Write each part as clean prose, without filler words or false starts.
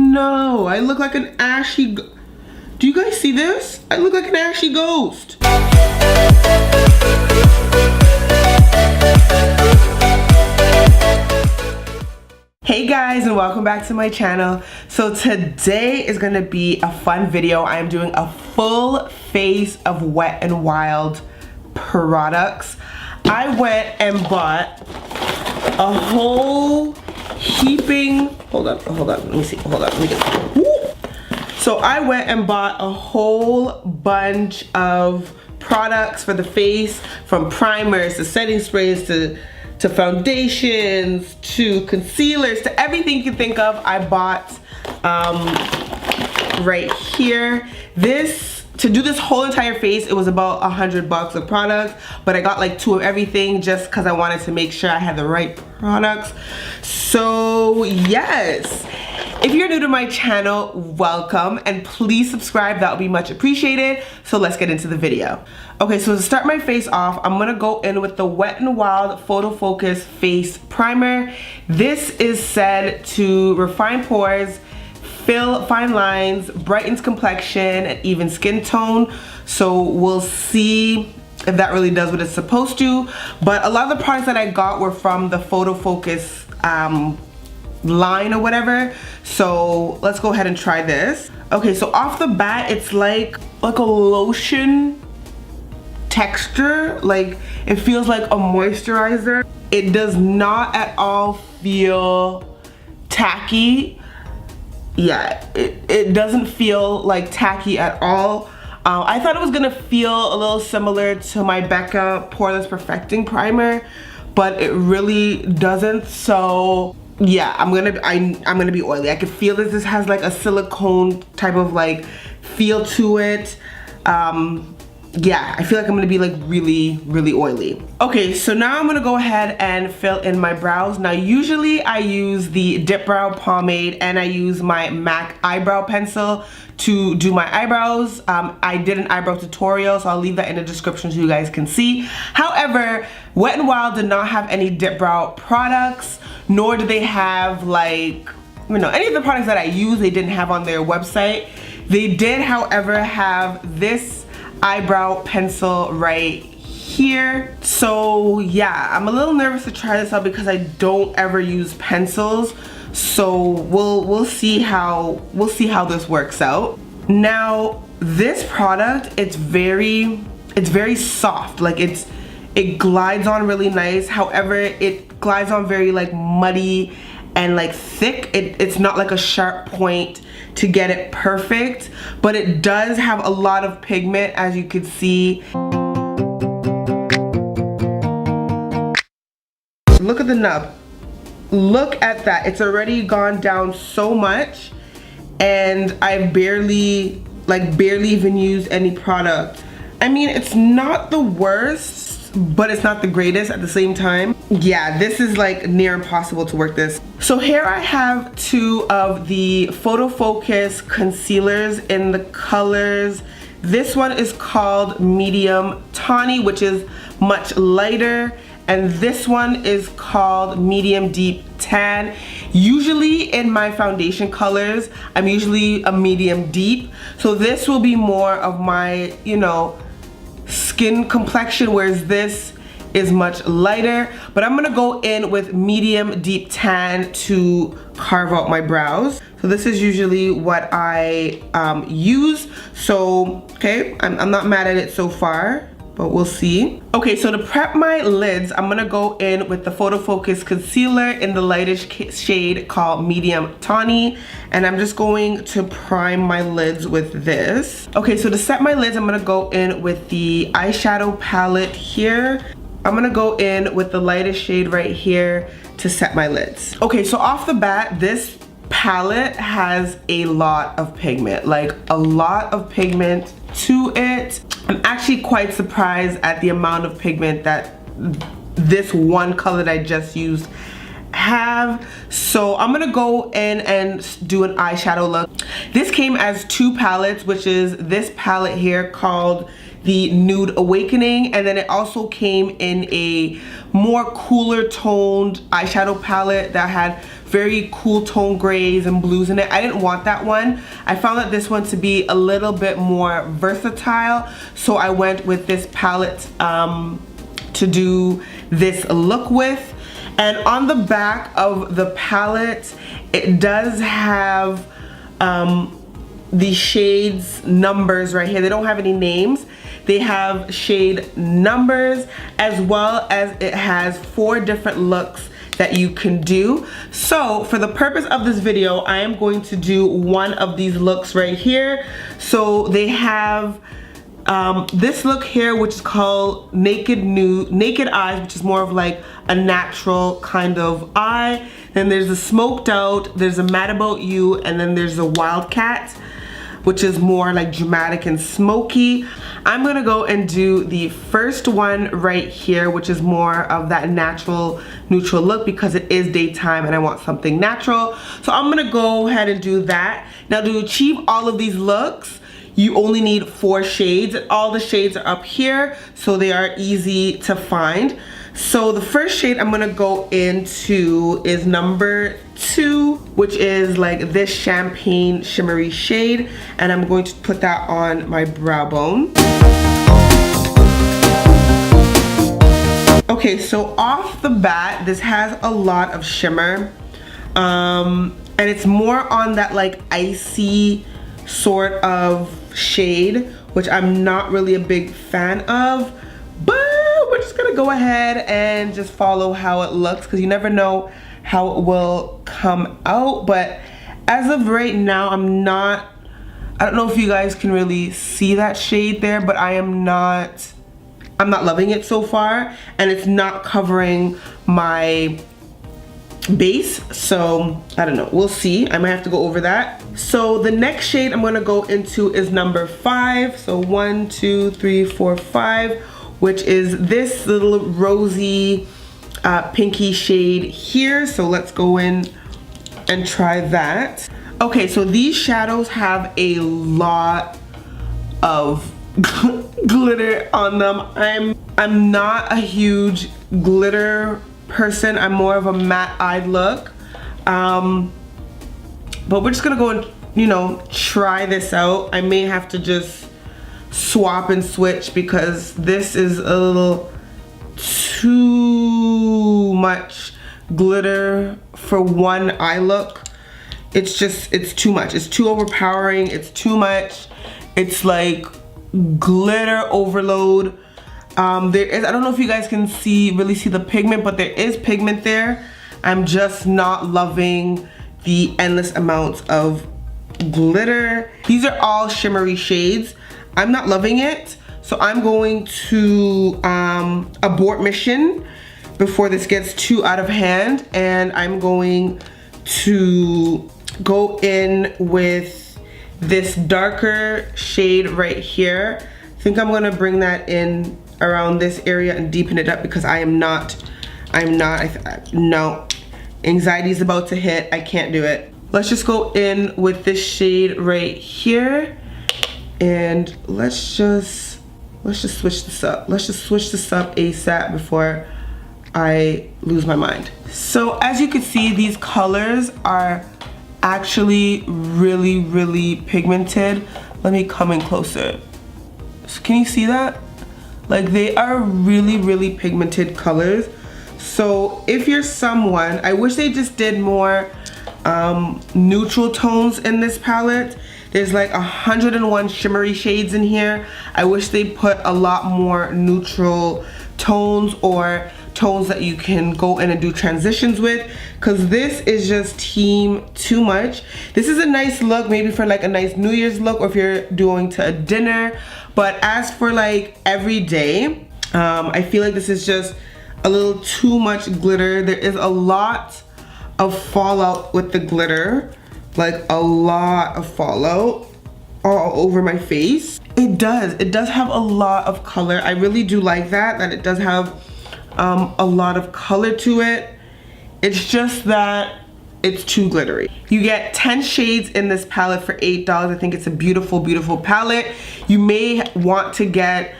no, I look like an ashy do you guys see this? I look like an ashy ghost. Hey guys, and welcome back to my channel. So today is gonna be a fun video. I am doing a full face of Wet n Wild products. I went and bought a whole heaping, hold up, let me see, let me get, woo! So I went and bought a whole bunch of products for the face, from primers to setting sprays to foundations to concealers to everything you can think of. I bought right here. To do this whole entire face, it was about $100 of products, but I got like 2 of everything just because I wanted to make sure I had the right products. So yes, if you're new to my channel, welcome, and please subscribe, that would be much appreciated. So let's get into the video. Okay, so to start my face off, I'm gonna go in with the Wet n Wild Photo Focus Face Primer. This is said to refine pores, fill fine lines, brightens complexion, and even skin tone. So we'll see if that really does what it's supposed to. But a lot of the products that I got were from the Photo Focus line or whatever. So let's go ahead and try this. Okay, so off the bat, it's like a lotion texture. Like, it feels like a moisturizer. It does not at all feel tacky. Yeah, it doesn't feel like tacky at all. I thought it was gonna feel a little similar to my Becca Poreless Perfecting Primer, but it really doesn't. So yeah, I'm gonna be oily. I can feel that this has like a silicone type of like feel to it. Yeah, I feel like I'm gonna be like really oily. Okay, so now I'm gonna go ahead and fill in my brows. Now usually I use the Dip Brow Pomade and I use my MAC eyebrow pencil to do my eyebrows. I did an eyebrow tutorial, so I'll leave that in the description so you guys can see. However, Wet n Wild did not have any dip brow products, nor do they have like, you know, any of the products that I use, they didn't have on their website. They did, however, have this eyebrow pencil right here. So yeah, I'm a little nervous to try this out because I don't ever use pencils. So we'll see how this works out. Now this product, it's very soft. Like it glides on really nice. However, it glides on very like muddy and like thick. It's not like a sharp point to get it perfect, but it does have a lot of pigment, as you can see. Look at the nub. Look at that. It's already gone down so much, and I barely even used any product. I mean, it's not the worst, but it's not the greatest at the same time. Yeah, this is like near impossible to work this. So here I have 2 of the Photo Focus concealers in the colors. This one is called Medium Tawny, which is much lighter, and this one is called Medium Deep Tan. Usually in my foundation colors, I'm usually a medium deep, so this will be more of my, you know, skin complexion, whereas this is much lighter. But I'm gonna go in with Medium Deep Tan to carve out my brows. So this is usually what I use. So okay, I'm not mad at it so far, but we'll see. Okay, so to prep my lids, I'm gonna go in with the Photo Focus concealer in the lightest shade called Medium Tawny, and I'm just going to prime my lids with this. Okay, so to set my lids, I'm gonna go in with the eyeshadow palette here. I'm gonna go in with the lightest shade right here to set my lids. Okay, so off the bat, this palette has a lot of pigment, like a lot of pigment to it. I'm actually quite surprised at the amount of pigment that this one color that I just used have. So I'm gonna go in and do an eyeshadow look. This came as 2 palettes, which is this palette here called the Nude Awakening, and then it also came in a more cooler toned eyeshadow palette that had very cool tone grays and blues in it. I didn't want that one. I found that this one to be a little bit more versatile, so I went with this palette to do this look with. And on the back of the palette, it does have the shades numbers right here. They don't have any names. They have shade numbers, as well as it has 4 different looks that you can do. So for the purpose of this video, I am going to do one of these looks right here. So they have this look here, which is called Naked Eyes, which is more of like a natural kind of eye. Then there's a Smoked Out, there's a Mad About You, and then there's a Wildcat, which is more like dramatic and smoky. I'm gonna go and do the first one right here, which is more of that natural neutral look because it is daytime and I want something natural. So I'm gonna go ahead and do that. Now, to achieve all of these looks, you only need 4 shades. All the shades are up here, so they are easy to find. So the first shade I'm gonna go into is number 2, which is like this champagne shimmery shade, and I'm going to put that on my brow bone. Okay, so off the bat, this has a lot of shimmer, and it's more on that like icy sort of shade, which I'm not really a big fan of, but we're just gonna go ahead and just follow how it looks because you never know how it will come out. But as of right now, I don't know if you guys can really see that shade there, but I'm not loving it so far, and it's not covering my base, so I don't know, we'll see. I might have to go over that. So the next shade I'm gonna go into is number 5. So 1, 2, 3, 4, 5, which is this little rosy pinky shade here. So let's go in and try that. Okay, so these shadows have a lot of glitter on them. I'm not a huge glitter person. I'm more of a matte-eyed look, but we're just gonna go and, you know, try this out. I may have to just swap and switch because this is a little too much glitter for one eye look. It's too much. It's too overpowering. It's too much. It's like glitter overload. There is, I don't know if you guys can really see the pigment, but there is pigment there. I'm just not loving the endless amounts of glitter. These are all shimmery shades. I'm not loving it, so I'm going to abort mission before this gets too out of hand, and I'm going to go in with this darker shade right here. I think I'm gonna bring that in around this area and deepen it up because no, anxiety is about to hit. I can't do it. Let's just go in with this shade right here, and let's just switch this up. Let's just switch this up ASAP before I lose my mind. So as you can see, these colors are actually really, really pigmented. Let me come in closer. So can you see that? Like, they are really, really pigmented colors. So if you're someone, I wish they just did more neutral tones in this palette. There's like 101 shimmery shades in here. I wish they put a lot more neutral tones or tones that you can go in and do transitions with, because this is just too much. This is a nice look maybe for like a nice New Year's look, or if you're doing to a dinner, but as for like every day, I feel like this is just a little too much glitter. There is a lot of fallout with the glitter, like a lot of fallout all over my face. It does have a lot of color. I really do like that it does have a lot of color to it. It's just that it's too glittery. You get 10 shades in this palette for $8. I think it's a beautiful, beautiful palette. You may want to get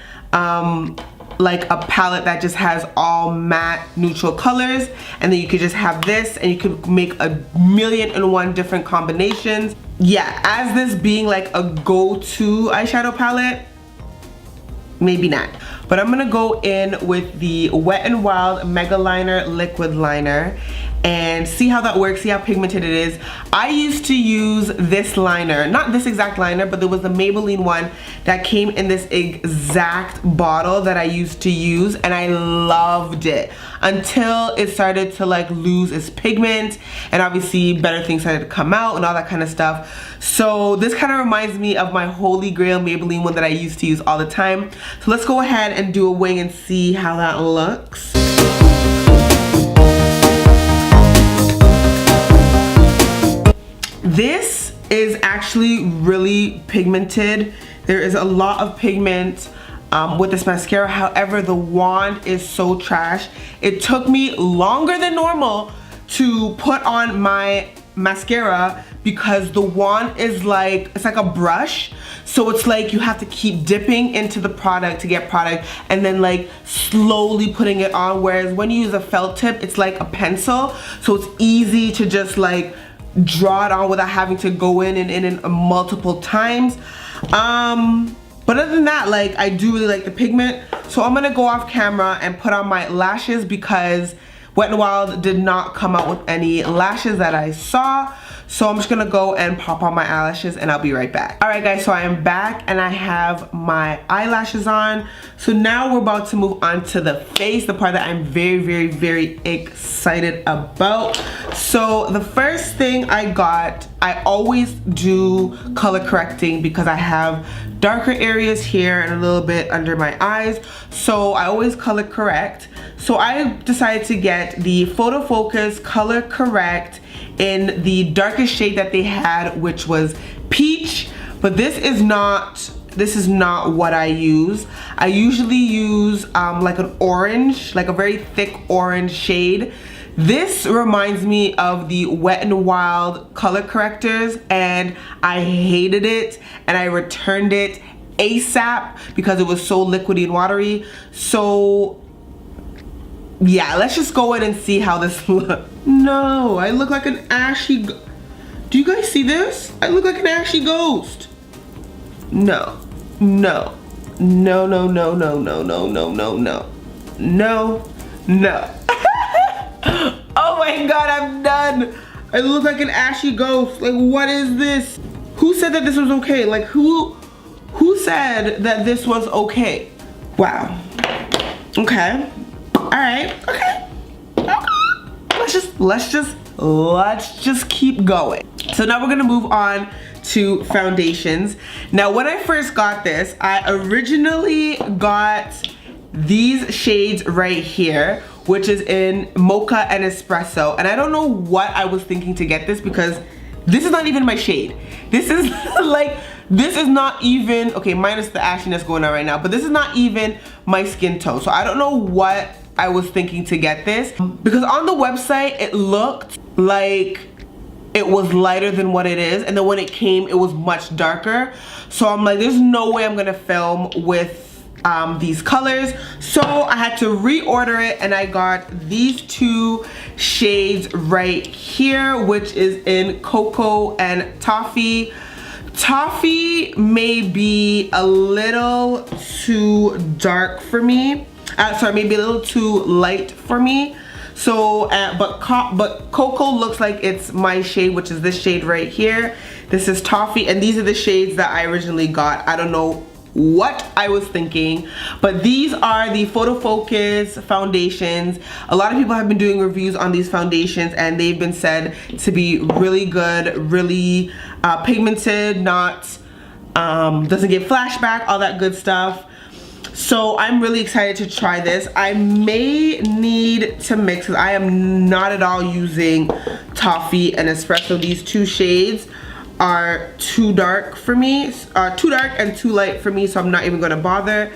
like a palette that just has all matte neutral colors, and then you could just have this and you could make a million and one different combinations. Yeah, as this being like a go-to eyeshadow palette, maybe not. But I'm gonna go in with the Wet n Wild Mega Liner Liquid Liner and see how that works, see how pigmented it is. I used to use this liner, not this exact liner, but there was the Maybelline one that came in this exact bottle that I used to use, and I loved it until it started to like lose its pigment, and obviously better things started to come out and all that kind of stuff. So this kind of reminds me of my holy grail Maybelline one that I used to use all the time. So let's go ahead and do a wing and see how that looks. This is actually really pigmented. There is a lot of pigment with this mascara. However, the wand is so trash. It took me longer than normal to put on my mascara because the wand is like, it's like a brush. So it's like you have to keep dipping into the product to get product and then like slowly putting it on. Whereas when you use a felt tip, it's like a pencil. So it's easy to just like draw it on without having to go in and multiple times. But other than that, like, I do really like the pigment. So I'm gonna go off camera and put on my lashes because Wet n Wild did not come out with any lashes that I saw. So I'm just gonna go and pop on my eyelashes and I'll be right back. All right guys, so I am back and I have my eyelashes on. So now we're about to move on to the face, the part that I'm very excited about. So the first thing I got, I always do color correcting because I have darker areas here and a little bit under my eyes. So I always color correct. So I decided to get the Photo Focus Color Correct in the darkest shade that they had, which was peach. But this is not what I use. I usually use like an orange, like a very thick orange shade. This reminds me of the Wet n Wild color correctors, and I hated it and I returned it ASAP because it was so liquidy and watery. So yeah, let's just go in and see how this looks. No, I look like an ashy do you guys see this? I look like an ashy ghost. No, no, no, no, no, no, no, no, no, no, no, no, no. Oh my god, I'm done. I look like an ashy ghost. Like, what is this? Who said that this was okay? Like, who said that this was okay? Wow. Okay. All right. Okay. Let's just keep going. So now we're gonna move on to foundations. Now, when I first got this, I originally got these shades right here, which is in Mocha and Espresso. And I don't know what I was thinking to get this because this is not even my shade. This is like, this is not even, okay, minus the ashiness going on right now, but this is not even my skin tone. So I don't know what I was thinking to get this because on the website, it looked like it was lighter than what it is. And then when it came, it was much darker. So I'm like, there's no way I'm gonna film with these colors. So I had to reorder it and I got these two shades right here, which is in Cocoa and Toffee. Toffee may be a little too dark for me. Sorry, maybe a little too light for me. So, but Cocoa looks like it's my shade, which is this shade right here. This is Toffee, and these are the shades that I originally got. I don't know what I was thinking, but these are the Photo Focus foundations. A lot of people have been doing reviews on these foundations and they've been said to be really good, really pigmented, not doesn't give flashback, all that good stuff. So I'm really excited to try this. I may need to mix because I am not at all using Toffee and Espresso. These two shades are too dark for me, too dark and too light for me, so I'm not even gonna bother.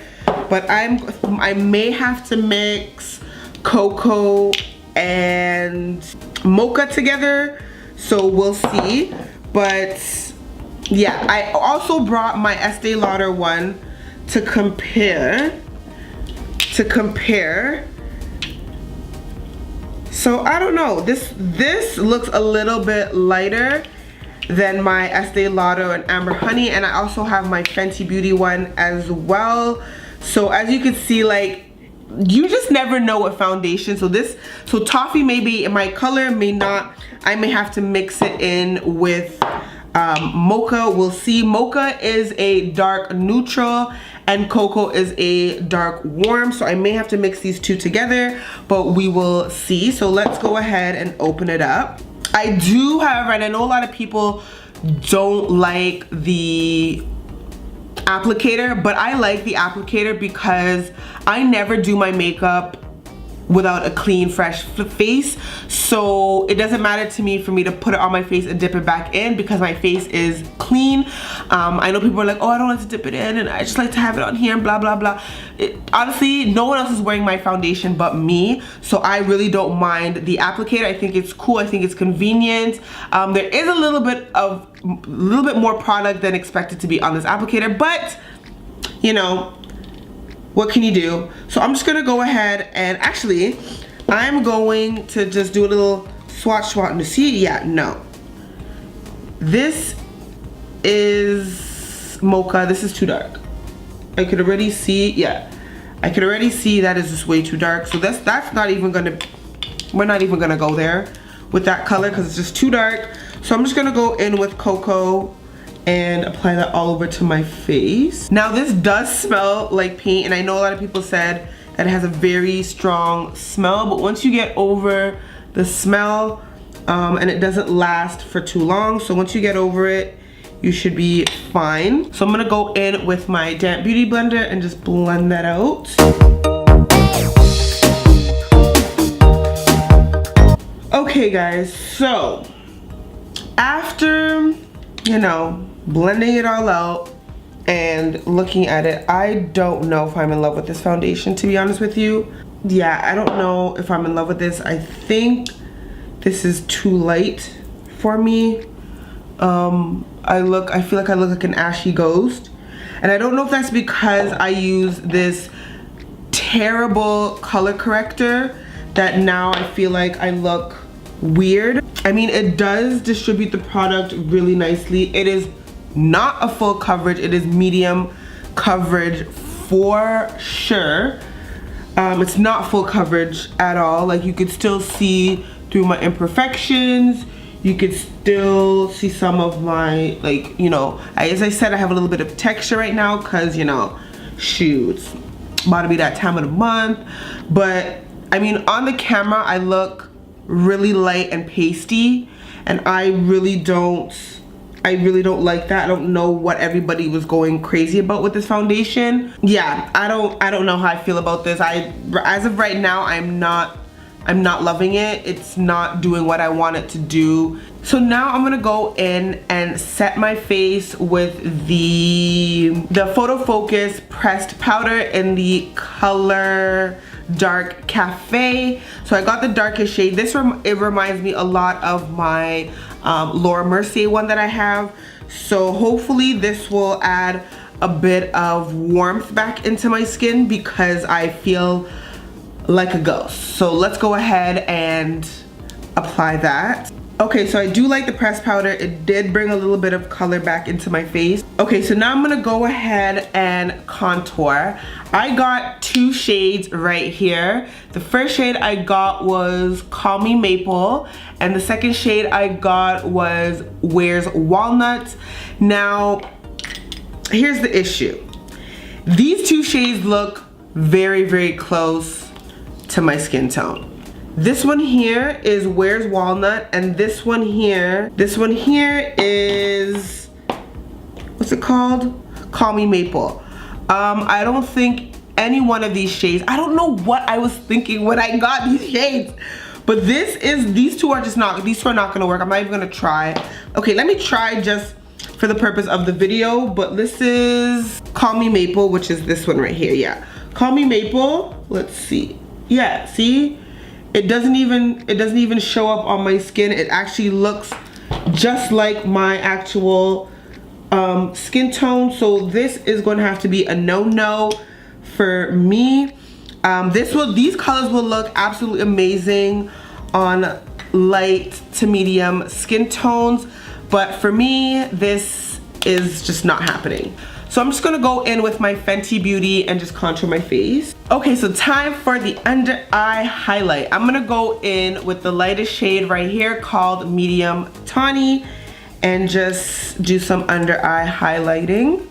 But I may have to mix Cocoa and Mocha together, so we'll see. But yeah, I also brought my Estee Lauder one to compare. to compare. So I don't know, this looks a little bit lighter than my Estee Lauder and Amber Honey, and I also have my Fenty Beauty one as well. So as you can see, like, you just never know with foundation. So Toffee may be in my color, may not. I may have to mix it in with Mocha. We'll see. Mocha is a dark neutral and Cocoa is a dark warm, so I may have to mix these two together, but we will see. So let's go ahead and open it up. I do, however, and I know a lot of people don't like the applicator, but I like the applicator because I never do my makeup without a clean, fresh face. So it doesn't matter to me for me to put it on my face and dip it back in because my face is clean. I know people are like, oh, I don't like to dip it in and I just like to have it on here and blah, blah, blah. Honestly, no one else is wearing my foundation but me. So I really don't mind the applicator. I think it's cool. I think it's convenient. There is a little bit more product than expected to be on this applicator, but you know, what can you do? So I'm just gonna go ahead and actually, I'm going to just do a little swatch to see. Yeah, no. This is Mocha. This is too dark. I could already see, yeah. I could already see that is just way too dark. So that's not even gonna, we're not even gonna go there with that color because it's just too dark. So I'm just gonna go in with Cocoa and apply that all over to my face. Now this does smell like paint, and I know a lot of people said that it has a very strong smell, but once you get over the smell, and it doesn't last for too long, so once you get over it, you should be fine. So I'm gonna go in with my damp beauty blender and just blend that out. Okay guys, so after, you know, blending it all out and looking at it, I don't know if I'm in love with this foundation, to be honest with you. Yeah, I don't know if I'm in love with this. I think this is too light for me. I feel like I look like an ashy ghost, and I don't know if that's because I use this terrible color corrector that now I feel like I look weird. I mean, it does distribute the product really nicely. It is not a full coverage, it is medium coverage for sure. It's not full coverage at all. Like, you could still see through my imperfections. You could still see some of my, like, you know, as I said, I have a little bit of texture right now because, you know, shoot, it's about to be that time of the month. But I mean, on the camera I look really light and pasty, and I really don't like that. I don't know what everybody was going crazy about with this foundation. Yeah, I don't know how I feel about this. As of right now, I'm not loving it. It's not doing what I want it to do. So now I'm gonna go in and set my face with the Photo Focus pressed powder in the color Dark Cafe. So I got the darkest shade. It reminds me a lot of my Laura Mercier one that I have. So hopefully this will add a bit of warmth back into my skin because I feel like a ghost. So let's go ahead and apply that. Okay, so I do like the pressed powder. It did bring a little bit of color back into my face. Okay, so now I'm gonna go ahead and contour. I got two shades right here. The first shade I got was Call Me Maple, and the second shade I got was Where's Walnut. Now, here's the issue. These two shades look very, very close to my skin tone. This one here is Where's Walnut, and this one here is, what's it called? Call Me Maple. I don't think any one of these shades, I don't know what I was thinking when I got these shades, but these two are not gonna work. I'm not even gonna try. Okay, let me try just for the purpose of the video, but this is Call Me Maple, which is this one right here, yeah. Call Me Maple, let's see. Yeah, see? It doesn't even show up on my skin. It actually looks just like my actual skin tone. So this is going to have to be a no-no for me. These colors will look absolutely amazing on light to medium skin tones, but for me, this is just not happening. So I'm just gonna go in with my Fenty Beauty and just contour my face. Okay, so time for the under eye highlight. I'm gonna go in with the lightest shade right here called Medium Tawny and just do some under eye highlighting.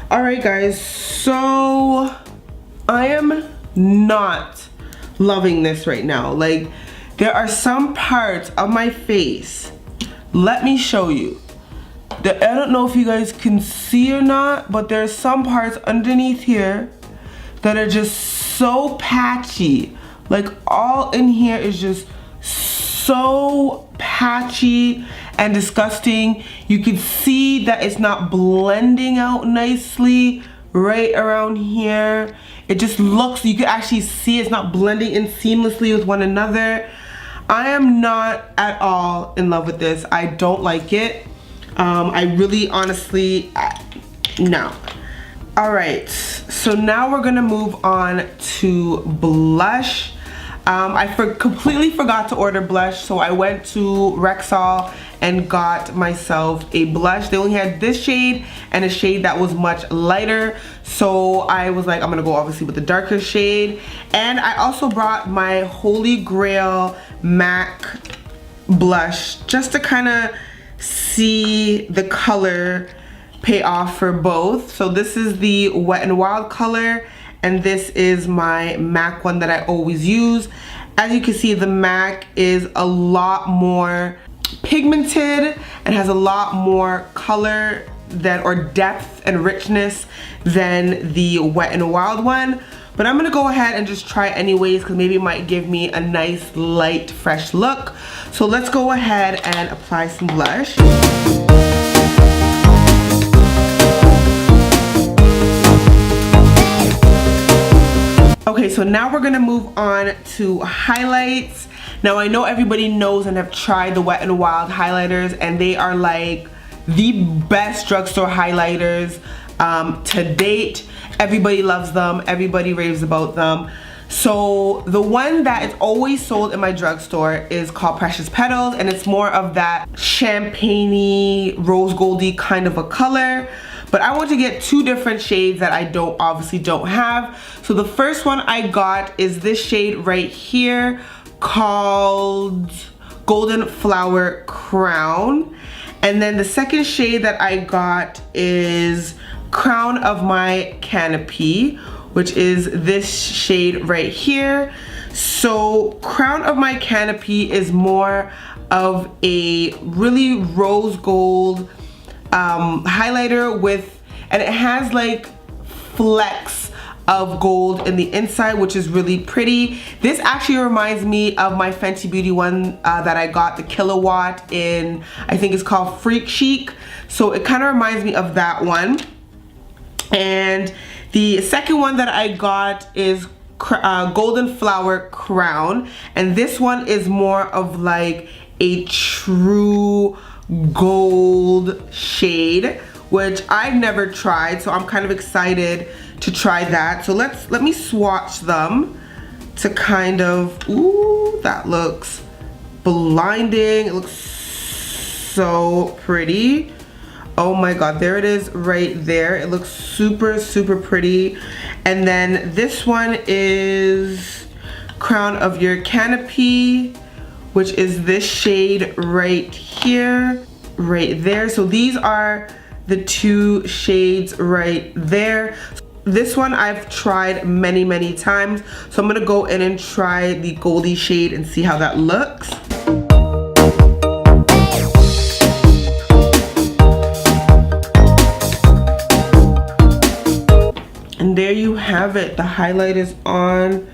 Alright guys, so I am not loving this right now. Like, there are some parts of my face, let me show you, that I don't know if you guys can see or not, but there's some parts underneath here that are just so patchy. Like, all in here is just so patchy and disgusting. You can see that it's not blending out nicely right around here. It just looks, you can actually see it's not blending in seamlessly with one another. I am not at all in love with this. I don't like it. I really honestly, no. All right, so now we're gonna move on to blush. I completely forgot to order blush, so I went to Rexall and got myself a blush. They only had this shade and a shade that was much lighter, so I was like, I'm gonna go obviously with the darker shade. And I also brought my Holy Grail MAC blush just to kind of see the color pay off for both. So this is the Wet n Wild color, and this is my MAC one that I always use. As you can see, the MAC is a lot more pigmented and has a lot more color than, or depth and richness than the Wet n Wild one. But I'm gonna go ahead and just try it anyways, because maybe it might give me a nice light fresh look. So let's go ahead and apply some blush. Okay, so now we're gonna move on to highlights. Now I know everybody knows and have tried the Wet n Wild highlighters, and they are like the best drugstore highlighters to date. Everybody loves them, everybody raves about them. So the one that is always sold in my drugstore is called Precious Petals, and it's more of that champagne-y, rose goldy kind of a color. But I want to get two different shades that I obviously don't have. So the first one I got is this shade right here called Golden Flower Crown. And then the second shade that I got is Crown of My Canopy, which is this shade right here. So Crown of My Canopy is more of a really rose gold highlighter with, and it has like flecks of gold in the inside, which is really pretty. This actually reminds me of my Fenty Beauty one that I got, the Kilowatt in, I think it's called Freak Chic. So it kind of reminds me of that one. And the second one that I got is Golden Flower Crown, and this one is more of like a true gold shade, which I've never tried, so I'm kind of excited to try that. So let me swatch them to kind of, ooh, that looks blinding. It looks so pretty. Oh my god, there it is right there. It looks super, super pretty. And then this one is Crown of Your Canopy, which is this shade right here, right there. So these are the two shades right there. This one I've tried many, many times. So I'm gonna go in and try the Goldie shade and see how that looks. And there you have it. The highlight is on.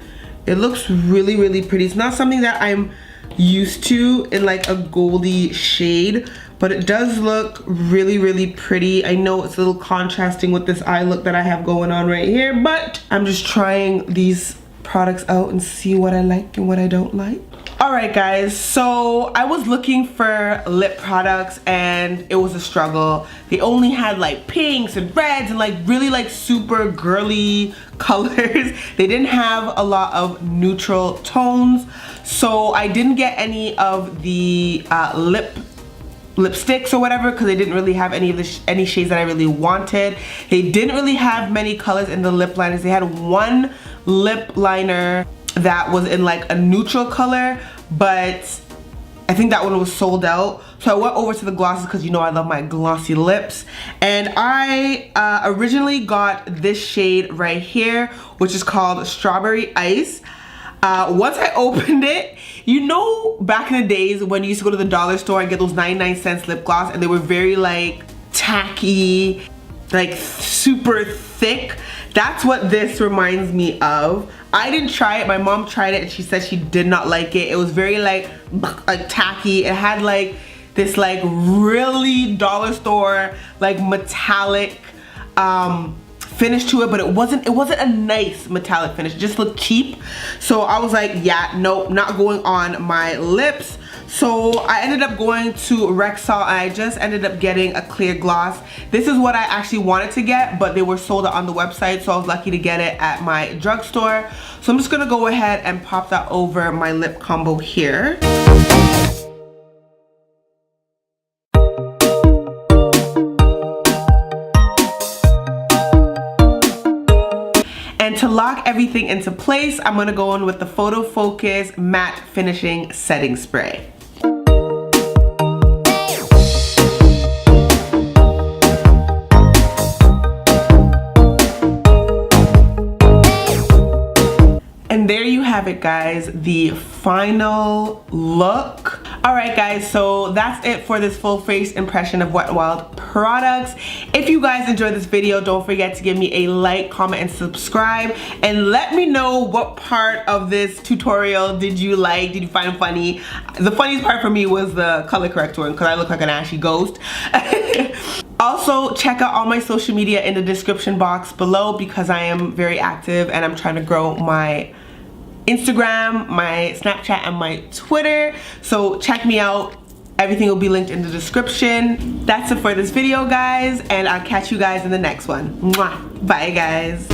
It looks really, really pretty. It's not something that I'm used to in like a goldy shade, but it does look really, really pretty. I know it's a little contrasting with this eye look that I have going on right here, but I'm just trying these products out and see what I like and what I don't like. Alright guys, so I was looking for lip products and it was a struggle. They only had like pinks and reds and like really like super girly colors. They didn't have a lot of neutral tones, so I didn't get any of the lipsticks or whatever because they didn't really have any of the any shades that I really wanted. They didn't really have many colors in the lip liners. They had one lip liner that was in like a neutral color, but I think that one was sold out. So I went over to the glosses because you know I love my glossy lips, and I originally got this shade right here, which is called Strawberry Ice. Once I opened it, you know, back in the days when you used to go to the dollar store and get those 99-cent lip gloss, and they were very like tacky, like super thick. That's what this reminds me of. I didn't try it. My mom tried it and she said she did not like it. It was very like tacky. It had like this like really dollar store like metallic finish to it, but it wasn't a nice metallic finish. It just looked cheap. So I was like, yeah, nope, not going on my lips. So I ended up going to Rexall and I just ended up getting a clear gloss. This is what I actually wanted to get, but they were sold out on the website, so I was lucky to get it at my drugstore. So I'm just gonna go ahead and pop that over my lip combo here. And to lock everything into place, I'm gonna go in with the Photo Focus Matte Finishing Setting Spray. And there you have it guys, the final look. Alright guys, so that's it for this full face impression of Wet n Wild products. If you guys enjoyed this video, don't forget to give me a like, comment, and subscribe. And let me know what part of this tutorial did you like, did you find funny? The funniest part for me was the color corrector because I look like an ashy ghost. Also, check out all my social media in the description box below because I am very active and I'm trying to grow my Instagram, my Snapchat, and my Twitter. So check me out. Everything will be linked in the description. That's it for this video, guys, and I'll catch you guys in the next one. Mwah. Bye, guys.